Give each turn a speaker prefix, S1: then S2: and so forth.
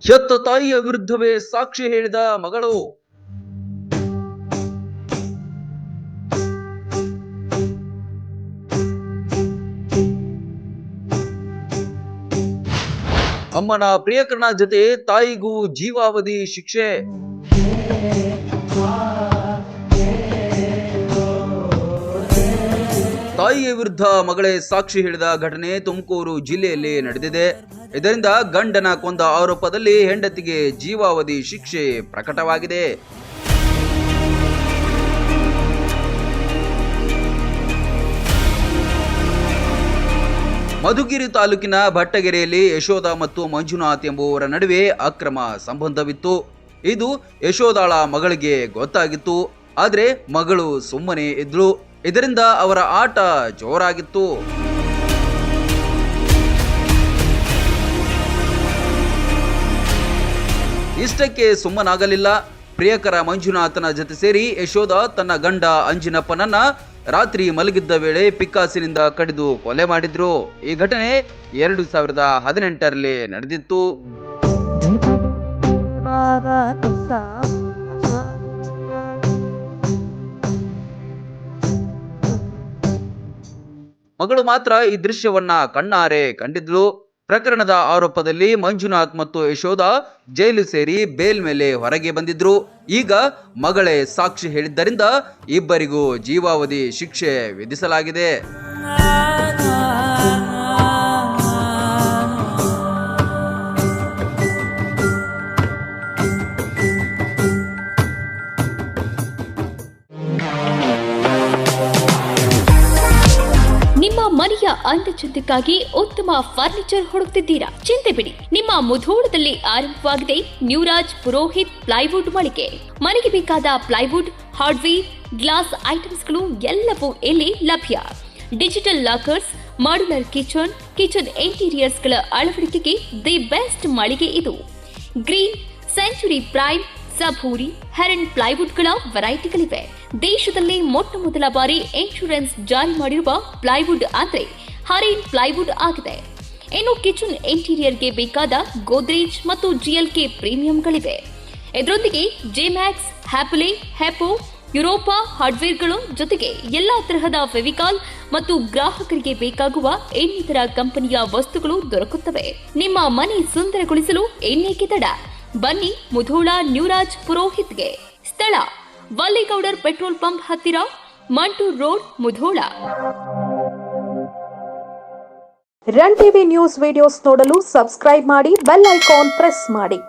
S1: ಹೆತ್ತ ತಾಯಿಯ ವಿರುದ್ಧವೇ ಸಾಕ್ಷಿ ಹೇಳಿದ ಮಗಳು. ಅಮ್ಮನ ಪ್ರಿಯಕರಣ ಜೊತೆ ತಾಯಿಗೂ ಜೀವಾವಧಿ ಶಿಕ್ಷೆ. ತಾಯಿಯ ವಿರುದ್ಧ ಮಗಳೇ ಸಾಕ್ಷಿ ಹೇಳಿದ ಘಟನೆ ತುಮಕೂರು ಜಿಲ್ಲೆಯಲ್ಲಿ ನಡೆದಿದೆ. ಇದರಿಂದ ಗಂಡನ ಕೊಂದ ಆರೋಪದಲ್ಲಿ ಹೆಂಡತಿಗೆ ಜೀವಾವಧಿ ಶಿಕ್ಷೆ ಪ್ರಕಟವಾಗಿದೆ. ಮಧುಗಿರಿ ತಾಲೂಕಿನ ಭಟ್ಟಗೆರೆಯಲ್ಲಿ ಯಶೋಧ ಮತ್ತು ಮಂಜುನಾಥ್ ಎಂಬುವರ ನಡುವೆ ಅಕ್ರಮ ಸಂಬಂಧವಿತ್ತು. ಇದು ಯಶೋಧಾಳ ಮಗಳಿಗೆ ಗೊತ್ತಾಗಿತ್ತು. ಆದರೆ ಮಗಳು ಸುಮ್ಮನೆ ಇದ್ಳು. ಇದರಿಂದ ಅವರ ಆಟ ಜೋರಾಗಿತ್ತು. ಇಷ್ಟಕ್ಕೆ ಸುಮ್ಮನಾಗಲಿಲ್ಲ. ಪ್ರಿಯಕರ ಮಂಜುನಾಥನ ಜೊತೆ ಸೇರಿ ಯಶೋಧ ತನ್ನ ಗಂಡ ಅಂಜಿನಪ್ಪನನ್ನ ರಾತ್ರಿ ಮಲಗಿದ್ದ ವೇಳೆ ಪಿಕ್ಕಾಸಿನಿಂದ ಕಡಿದು ಕೊಲೆ ಮಾಡಿದ್ರು. ಈ ಘಟನೆ 2018ರಲ್ಲಿ ನಡೆದಿತ್ತು. ಮಗಳು ಮಾತ್ರ ಈ ದೃಶ್ಯವನ್ನ ಕಣ್ಣಾರೆ ಕಂಡಿದ್ಲು. ಪ್ರಕರಣದ ಆರೋಪದಲ್ಲಿ ಮಂಜುನಾಥ್ ಮತ್ತು ಯಶೋಧ ಜೈಲು ಸೇರಿ ಬೇಲ್ ಮೇಲೆ ಹೊರಗೆ ಬಂದಿದ್ರು. ಈಗ ಮಗಳೇ ಸಾಕ್ಷಿ ಹೇಳಿದ್ದರಿಂದ ಇಬ್ಬರಿಗೂ ಜೀವಾವಧಿ ಶಿಕ್ಷೆ ವಿಧಿಸಲಾಗಿದೆ.
S2: ಮನೆಯ ಅಂದಚಂದಕ್ಕಾಗಿ ಉತ್ತಮ ಫರ್ನಿಚರ್ ಹುಡುಕ್ತಿದ್ದೀರಾ? ಚಿಂತೆ ಬಿಡಿ, ನಿಮ್ಮ ಮುಧೋಳದಲ್ಲಿ ಆರಂಭವಾಗಿದೆ ನ್ಯೂರಾಜ್ ಪುರೋಹಿತ್ ಪ್ಲೈವುಡ್ ಮಳಿಗೆ. ಮನೆಗೆ ಬೇಕಾದ ಪ್ಲೈವುಡ್, ಹಾರ್ಡ್ವೇರ್, ಗ್ಲಾಸ್ ಐಟಮ್ಸ್ಗಳು ಎಲ್ಲವೂ ಇಲ್ಲಿ ಲಭ್ಯ. ಡಿಜಿಟಲ್ ಲಾಕರ್ಸ್, ಮಾಡ್ಯುಲರ್ ಕಿಚನ್ ಇಂಟೀರಿಯರ್ಸ್ಗಳ ಅಳವಡಿಕೆಗೆ ದಿ ಬೆಸ್ಟ್ ಮಳಿಗೆ ಇದು. ಗ್ರೀನ್, ಸೆಂಚುರಿ ಪ್ರೈಮ್, ಸಭೂರಿ, ಹೆರನ್ ಪ್ಲೈವುಡ್ಗಳ ವೆರೈಟಿಗಳಿವೆ. ದೇಶದಲ್ಲಿ ಮೊಟ್ಟ ಮೊದಲ ಬಾರಿ ಇನ್ಶೂರೆನ್ಸ್ ಜಾರಿ ಮಾಡಿರುವ ಪ್ಲೈವುಡ್ ಅಂದ್ರೆ ಹರೇನ್ ಪ್ಲೈವುಡ್ ಆಗಿದೆ. ಇನ್ನು ಕಿಚನ್ ಇಂಟೀರಿಯರ್ಗೆ ಬೇಕಾದ ಗೋದ್ರೇಜ್ ಮತ್ತು GLK ಪ್ರೀಮಿಯಂಗಳಿವೆ. ಇದರೊಂದಿಗೆ ಜೆಮ್ಯಾಕ್ಸ್, ಹ್ಯಾಪಲೆ, ಹೆಪೋ, ಯುರೋಪಾ ಹಾರ್ಡ್ವೇರ್ಗಳು ಜೊತೆಗೆ ಎಲ್ಲಾ ತರಹದ ಫೆವಿಕಾಲ್ ಮತ್ತು ಗ್ರಾಹಕರಿಗೆ ಬೇಕಾಗುವ ಇನ್ನಿತರ ಕಂಪನಿಯ ವಸ್ತುಗಳು ದೊರಕುತ್ತವೆ. ನಿಮ್ಮ ಮನೆ ಸುಂದರಗೊಳಿಸಲು ಇನ್ನೇಕೆ ತಡ? ಬನ್ನಿ ಮುಧೋಳ ನ್ಯೂರಾಜ್ ಪುರೋಹಿತ್ಗೆ. ಸ್ಥಳ ವಲ್ಲಿಗೌಡರ್ ಪೆಟ್ರೋಲ್ ಪಂಪ್ ಹತ್ತಿರ, Mantur road, Mudhol.
S3: Run TV news videos ನೋಡಲು ಸಬ್ಸ್ಕ್ರೈಬ್ ಮಾಡಿ, ಬೆಲ್ ಐಕಾನ್ ಪ್ರೆಸ್ ಮಾಡಿ.